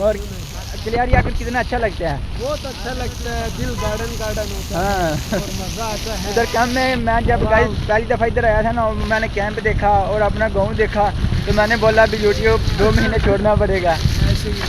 और कलियारी आकर कितना अच्छा लगता है, बहुत अच्छा लगता है, दिल गार्डन गार्डन होता है और मज़ा आता है। इधर कैंप में मैं जब गाइस पहली दफ़ा इधर आया था ना, मैंने कैंप देखा और अपना गांव देखा, तो मैंने बोला अभी यूट्यूब 2 महीने छोड़ना पड़ेगा।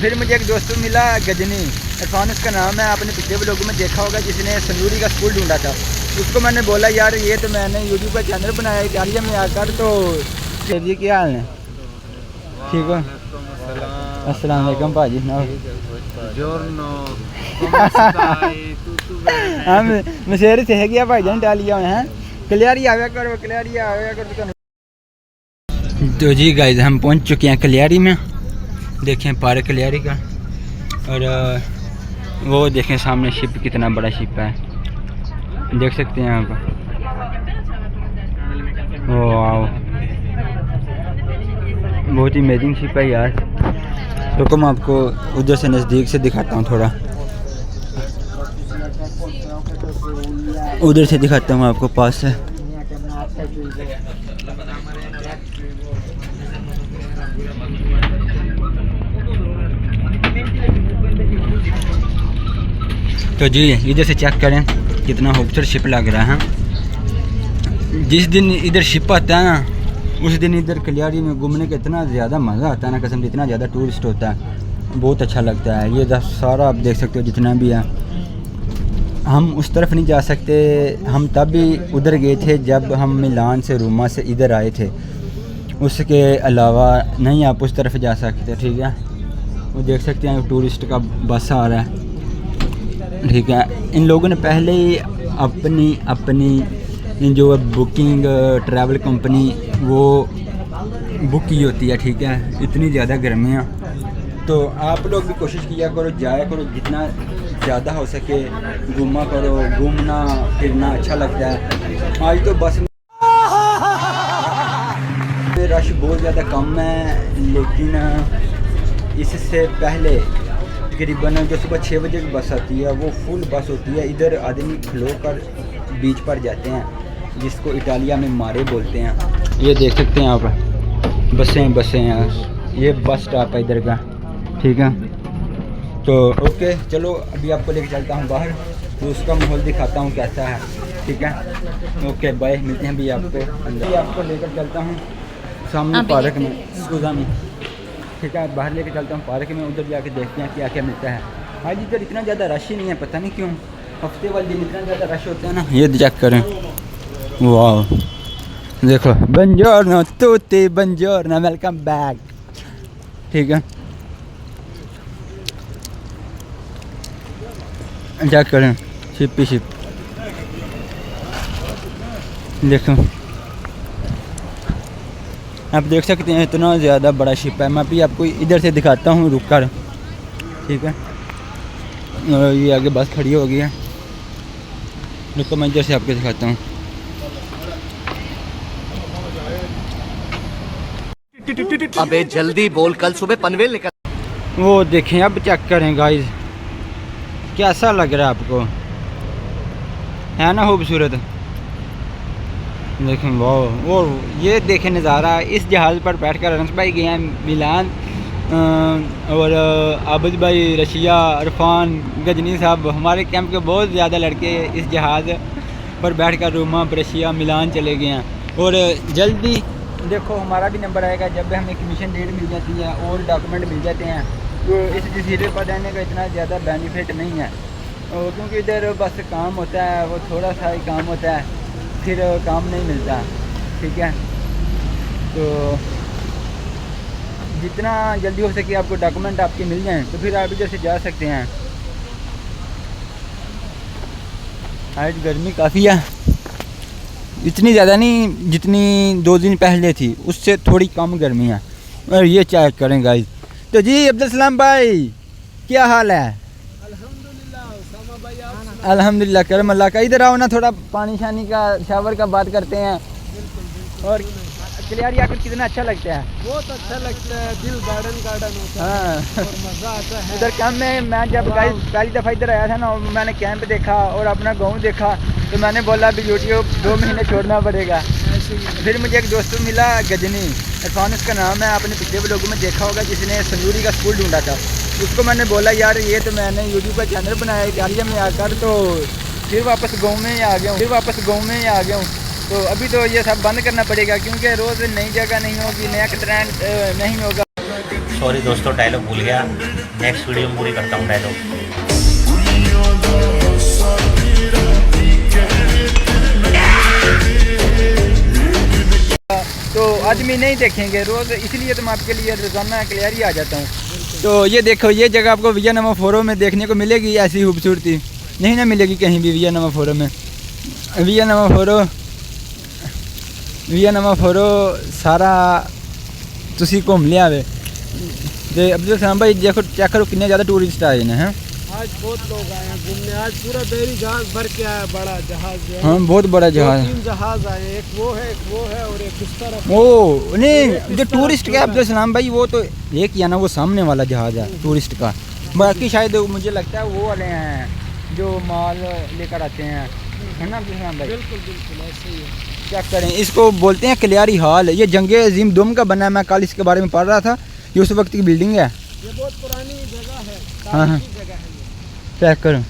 फिर मुझे एक दोस्त मिला गजनी, इरफान उसका नाम है, आपने पिछले व्लॉग में देखा होगा, जिसने संदूरी का स्कूल ढूंढा था। उसको मैंने बोला यार ये तो मैंने यूट्यूब का चैनल बनाया इटालिया में आकर, तो जी क्या हाल है? ठीक हो? अस्सलाम वालेकुम भाजी। हम मशहूर से है गया भाई जान इटालिया में हैं, कलियारी आया करो, कलियारी आया करो। तो जी गाइस हम पहुंच चुके हैं कलियारी में, देखें पार्क कलियारी का, और वो देखें सामने शिप, कितना बड़ा शिप है, देख सकते हैं यहाँ पर। वाह बहुत ही अमेजिंग शिप है यार। तो मैं आपको उधर से नज़दीक से दिखाता हूँ, थोड़ा उधर से दिखाता हूँ आपको पास से। तो जी इधर से चेक करें कितना खूबसूरत शिप लग रहा है। जिस दिन इधर शिप आता है ना, उस दिन इधर कलियारी में घूमने का इतना ज़्यादा मज़ा आता है ना कसम, इतना ज़्यादा टूरिस्ट होता है, बहुत अच्छा लगता है। ये सारा आप देख सकते हो जितना भी है। हम उस तरफ नहीं जा सकते, हम तब भी उधर गए थे जब हम मिलान से रोमा से इधर आए थे, उसके अलावा नहीं आप उस तरफ जा सकते। ठीक है, वो देख सकते हैं टूरिस्ट का बस आ रहा है। ठीक है, इन लोगों ने पहले ही अपनी जो बुकिंग ट्रैवल कंपनी वो बुक की होती है। ठीक है, इतनी ज़्यादा गर्मियाँ, तो आप लोग भी कोशिश किया करो, जाया करो, जितना ज़्यादा हो सके घूमा करो, घूमना फिरना अच्छा लगता है। आज तो बस में रश बहुत ज़्यादा कम है, लेकिन इससे पहले तकरीबन जो सुबह 6 बजे की बस आती है वो फुल बस होती है। इधर आदमी खलो कर बीच पर जाते हैं, जिसको इटालिया में मारे बोलते हैं। ये देख सकते हैं आप, बसें हैं, ये बस स्टॉप है इधर का। ठीक है, तो ओके चलो अभी आपको लेके चलता हूँ बाहर, तो उसका माहौल दिखाता हूँ कैसा है। ठीक है, ओके बाय, मिलते हैं अभी आपको अंदर। आपको लेकर चलता हूँ सामने पार्क में, स्कूजा में। ठीक है, बाहर लेके चलता हूँ पार्क में, उधर जाके देखते हैं क्या क्या मिलता है। आज इधर इतना ज़्यादा रश ही नहीं है, पता नहीं क्यों, हफ्ते वाले दिन इतना ज़्यादा रश होता है ना। ये चेक करें, वाह देखो, बंजोरनो तुत्ती बंजोरनो, वेलकम बैक। ठीक है, चेक करें शिप ही शिप, देखो आप देख सकते हैं इतना ज़्यादा बड़ा शिप है। मैं भी आपको इधर से दिखाता हूँ रुक कर। ठीक है, और ये आगे बस खड़ी हो गई है, रुको मैं इधर से आपको दिखाता हूँ। अबे जल्दी बोल, कल सुबह पनवेल निकल। वो देखें, अब चेक करें गाइस, कैसा लग रहा है आपको, है ना खूबसूरत? देखें वो ये देखें नज़ारा। इस जहाज़ पर बैठकर अनस भाई गए हैं मिलान, और आबिद भाई, रशिया, इरफान, गजनी साहब, हमारे कैंप के बहुत ज़्यादा लड़के इस जहाज़ पर बैठकर रोमा, रशिया, मिलान चले गए हैं। और जल्दी देखो हमारा भी नंबर आएगा, जब हमें कमीशन डेट मिल जाती है और डॉक्यूमेंट मिल जाते हैं। तो इस जजीरे पर रहने का इतना ज़्यादा बेनिफिट नहीं है, क्योंकि इधर बस काम होता है, वो थोड़ा सा ही काम होता है, फिर काम नहीं मिलता। ठीक है, तो जितना जल्दी हो सके आपको डॉक्यूमेंट आपके मिल जाएं, तो फिर आप इधर से जा सकते हैं। आज गर्मी काफ़ी है, इतनी ज़्यादा नहीं जितनी 2 दिन पहले थी, उससे थोड़ी कम गर्मी है। और ये चेक करें गाइस। तो जी अब्दुल सलाम भाई क्या हाल है? अल्हम्दुलिल्लाह करम अल्लाह का। इधर आओ ना, थोड़ा पानी शानी का, शावर का बात करते हैं। और कलियारी आकर कितना अच्छा लगता है, बहुत अच्छा लगता है, दिल गार्डन गार्डन होता है और मज़ा आता है। इधर कैंप में मैं जब गाइस पहली दफ़ा इधर आया था ना, मैंने कैंप देखा और अपना गांव देखा, तो मैंने बोला अभी यूट्यूब 2 महीने छोड़ना पड़ेगा। फिर मुझे एक दोस्त मिला गजनी, इरफान उसका नाम है, आपने पिछले व्लॉग में देखा होगा, जिसने संदूरी का स्कूल ढूंढा था। उसको मैंने बोला यार ये तो मैंने यूट्यूब का चैनल बनाया इटालिया में आकर, तो फिर वापस गाँव में ही आ गया हूँ। तो अभी तो ये सब बंद करना पड़ेगा, क्योंकि रोज़ नई जगह नहीं होगी, नया ट्रेंड नहीं होगा। सॉरी दोस्तों, डायलॉग भूल गया, नेक्स्ट वीडियो में पूरी करता हूँ डायलॉग। तो आदमी नहीं देखेंगे रोज़, इसलिए तो मैं आपके लिए रोज़ाना क्लियर ही आ जाता हूँ। तो ये देखो, ये जगह आपको विया नंबर 4 में देखने को मिलेगी, ऐसी खूबसूरती नहीं ना मिलेगी कहीं भी विया नंबर 4 में। विया नंबर 4 सारा तुसी घूम लिया वे। तो अब्दुल सलाम भाई देखो, चेक करो कितने ज़्यादा टूरिस्ट आए हैं। आज बहुत लोग आए हैं घूमने, आज पूरा बेरी जहाज भर के आया, बड़ा जहाज जो है। हाँ बहुत बड़ा जहाज, 3 जहाज आए, एक वो है और एक इस तरफ। ओ नहीं, जो टूरिस्ट का अब्दुल सलाम भाई वो तो एक ही है ना, वो सामने वाला जहाज है टूरिस्ट का। बाकी शायद मुझे लगता है वो वाले हैं जो माल लेकर आते हैं, है ना अब्दुल सलाम भाई? बिल्कुल ऐसे ही है। क्या करें, इसको बोलते हैं कलियारी हाल। ये जंगे अजीम दुम का बना है, मैं कल इसके बारे में पढ़ रहा था। ये उस वक्त की बिल्डिंग है। ये बहुत पुरानी जगह है, हाँ हाँ तारीखी जगह है ये। चेक करो।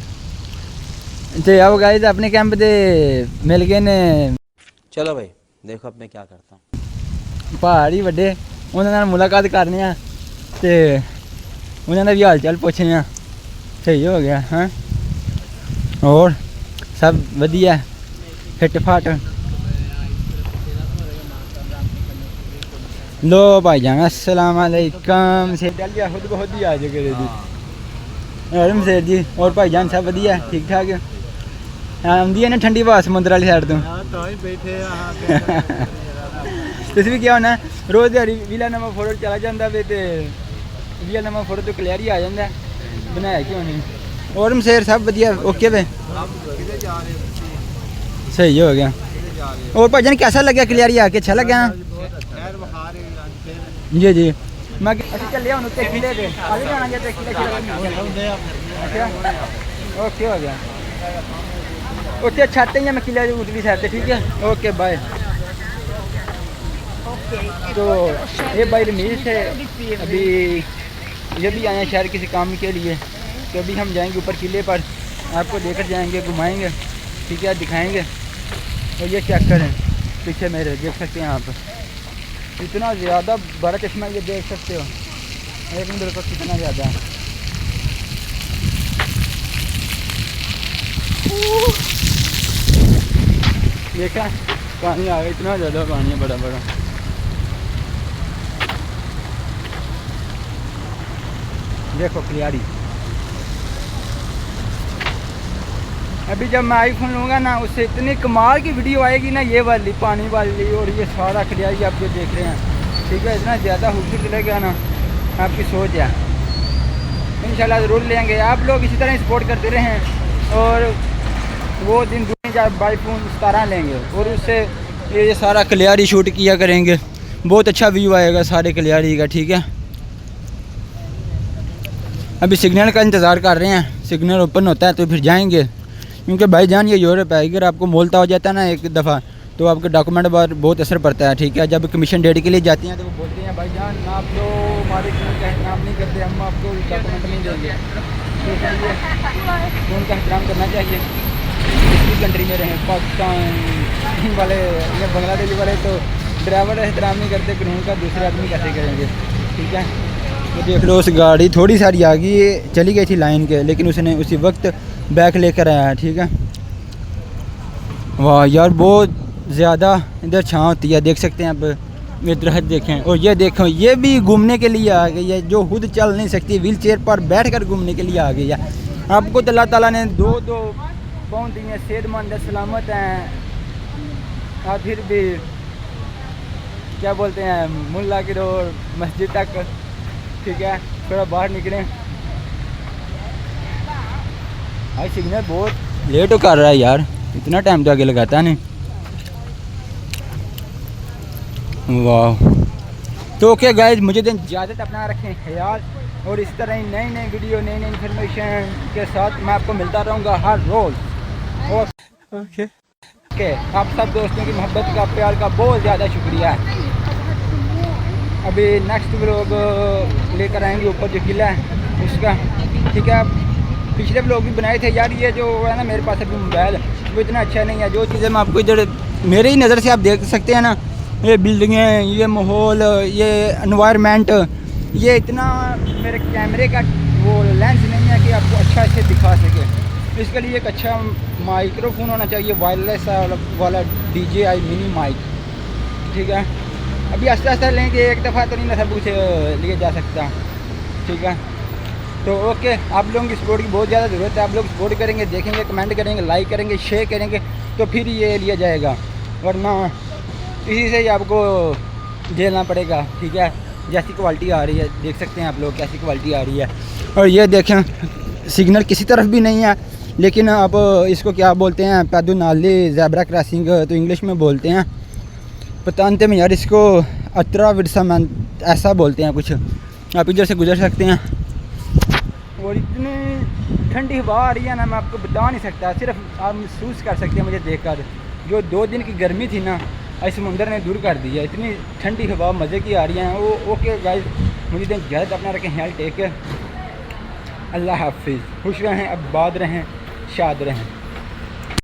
तो आओ गाइस, अपने कैंप दे मिल गए ने। चलो भाई देखो अब मैं क्या करता हूँ। पहाड़ी ਵੱਡੇ ਉਹਨਾਂ ਨਾਲ ਮੁਲਾਕਾਤ ਕਰਨੀ ਆ ਤੇ ਉਹਨਾਂ ਦਾ ਵੀ ਹਾਲ ਚਾਲ ਪੁੱਛਣੇ ਆ। ਸਹੀ ਹੋ ਗਿਆ ਹਾਂ, और सब ਵਧੀਆ ਫਿੱਟ ਫਾਟ। लो भाईजान अस्सलाम वालेकुम। से डालिया खुद बहुत ही आ जाएगा जी। और शेर जी और भाईजान सब ਵਧੀਆ ठीक ठाक आंदी है ना ठंडी हवा समुद्र वाली साइड तो। तो ही बैठे तुम भी क्या होना रोज़ दिहाड़ी विला नंबर 4 चला जाता वे, तो विला नंबर 4 तो क्लियर ही आ जाता बनाया क्यों नहीं। और शेर सब बढ़िया ओके वे, सही हो गया। और भाईजान कैसा लगा क्लियर आके? अच्छा लगा जी जी। मैं चले हूँ उत्ते किले पे आगे जाना जे किले ओके हो गया। उत्ते छत ही मैं किले उतली साइड से, ठीक है ओके बाय। तो ये भाई रमीज थे, अभी ये भी आए हैं शहर किसी काम के लिए। तो अभी हम जाएंगे ऊपर किले पर, आपको लेकर जाएंगे, घुमाएंगे, ठीक है दिखाएंगे। और ये चेक करें पीछे मेरे, देख सकते हैं आप, इतना ज़्यादा बड़ा चश्मा ये देख सकते हो, एक मिनट को कितना ज़्यादा। देखा पानी आ गया, इतना ज़्यादा पानी है, बड़ा बड़ा। देखो क्लियरी। अभी जब मैं आईफोन लूँगा ना, उससे इतनी कमाल की वीडियो आएगी ना, ये वाली पानी वाली और ये सारा क्लियरी आप जो देख रहे हैं, ठीक है। इतना ज़्यादा खूबसूरत लगेगा ना, आपकी सोच है। इंशाल्लाह ज़रूर लेंगे, आप लोग इसी तरह सपोर्ट करते रहें और वो दिन दूसरी जब आईफोन 17 लेंगे और उससे ये सारा क्लियरी शूट किया करेंगे, बहुत अच्छा व्यू आएगा सारे क्लियरी का, ठीक है। अभी सिग्नल का इंतज़ार कर रहे हैं, सिग्नल ओपन होता है तो फिर जाएंगे, क्योंकि भाईजान ये यूरोप है, अगर आपको मोलता हो जाता है ना एक दफ़ा तो आपके डॉक्यूमेंट पर बहुत असर पड़ता है, ठीक है। जब कमीशन डेट के लिए जाती हैं तो वो बोलते हैं भाईजान आप तो हमारे का एहतराम नहीं करते, हम आपको डॉक्यूमेंट नहीं देंगे। तो इसलिए उनका एहतराम करना चाहिए, किसी कंट्री में रहें, पाकिस्तान वाले या बांग्लादेश वाले तो ड्राइवर एहतराम नहीं करते कानून का, दूसरे आदमी कैसे करेंगे, ठीक है। तो देख लो उस गाड़ी थोड़ी सारी आ गई, चली गई थी लाइन के, लेकिन उसने उसी वक्त बैक लेकर आया है, ठीक है। वाह यार बहुत ज़्यादा इधर छाँव होती है, देख सकते हैं आप, ये दरख्त देखें। और ये देखो ये भी घूमने के लिए आ गई है, जो खुद चल नहीं सकती व्हील चेयर पर बैठकर घूमने के लिए आ गई है। आपको तो अल्लाह ताला ने दो पाँव दिए, सेहतमंद सलामत हैं, और फिर भी क्या बोलते हैं मुल्ला की रोड मस्जिद तक, ठीक है, थोड़ा बाहर निकलें। भाई सिग्नल बहुत लेट कर रहा है यार, इतना टाइम तो आगे लगाता नहीं। वाह। तो ओके गाइस, मुझे दिन इजाज़त, अपना रखें ख्याल, और इस तरह ही नई नई वीडियो नई नई इन्फॉर्मेशन के साथ मैं आपको मिलता रहूँगा हर रोज़। और ओके आप सब दोस्तों की मोहब्बत का, प्यार का बहुत ज़्यादा शुक्रिया। अभी नेक्स्ट व्लॉग लेकर आएंगे ऊपर जो किला है उसका, ठीक है। पिछले व्लॉग भी बनाए थे यार, ये जो है ना मेरे पास अभी मोबाइल वो इतना अच्छा नहीं है। जो चीज़ें मैं आपको इधर मेरे ही नज़र से आप देख सकते हैं ना, ये बिल्डिंगें, ये माहौल, ये एनवायरनमेंट, ये इतना मेरे कैमरे का वो लेंस नहीं है कि आपको अच्छा से दिखा सके। इसके लिए एक अच्छा माइक्रोफोन होना चाहिए, वायरलेस वाला DJI मिनी माइक, ठीक है। अभी आस्ते आस्ते लेंगे, एक दफ़ा तो नहीं ना सब कुछ लिए जा सकता, ठीक है। तो ओके, आप लोगों की सपोर्ट की बहुत ज़्यादा ज़रूरत है। आप लोग सपोर्ट करेंगे, देखेंगे, कमेंट करेंगे, लाइक करेंगे, शेयर करेंगे तो फिर ये लिया जाएगा, वरना इसी से ही आपको झेलना पड़ेगा, ठीक है। जैसी क्वालिटी आ रही है देख सकते हैं आप लोग कैसी क्वालिटी आ रही है। और ये देखें सिग्नल किसी तरफ भी नहीं है, लेकिन अब इसको क्या बोलते हैं, पैदल नाली ज़ेब्रा क्रॉसिंग तो इंग्लिश में बोलते हैं, पता नहीं में यार इसको अतरा विरसा मैन ऐसा बोलते हैं कुछ। आप इधर से गुजर सकते हैं और इतनी ठंडी हवा आ रही है ना, मैं आपको बता नहीं सकता, सिर्फ आप महसूस कर सकते हैं मुझे देखकर। जो 2 दिन की गर्मी थी ना, इस समुंदर ने दूर कर दी है। इतनी ठंडी हवा मज़े की आ रही है वो। ओके गाइस, मुझे दिन जल्द अपना रखें, ख्याल टेक केयर, अल्लाह हाफिज़, खुश रहें, आबाद रहें, शाद रहें।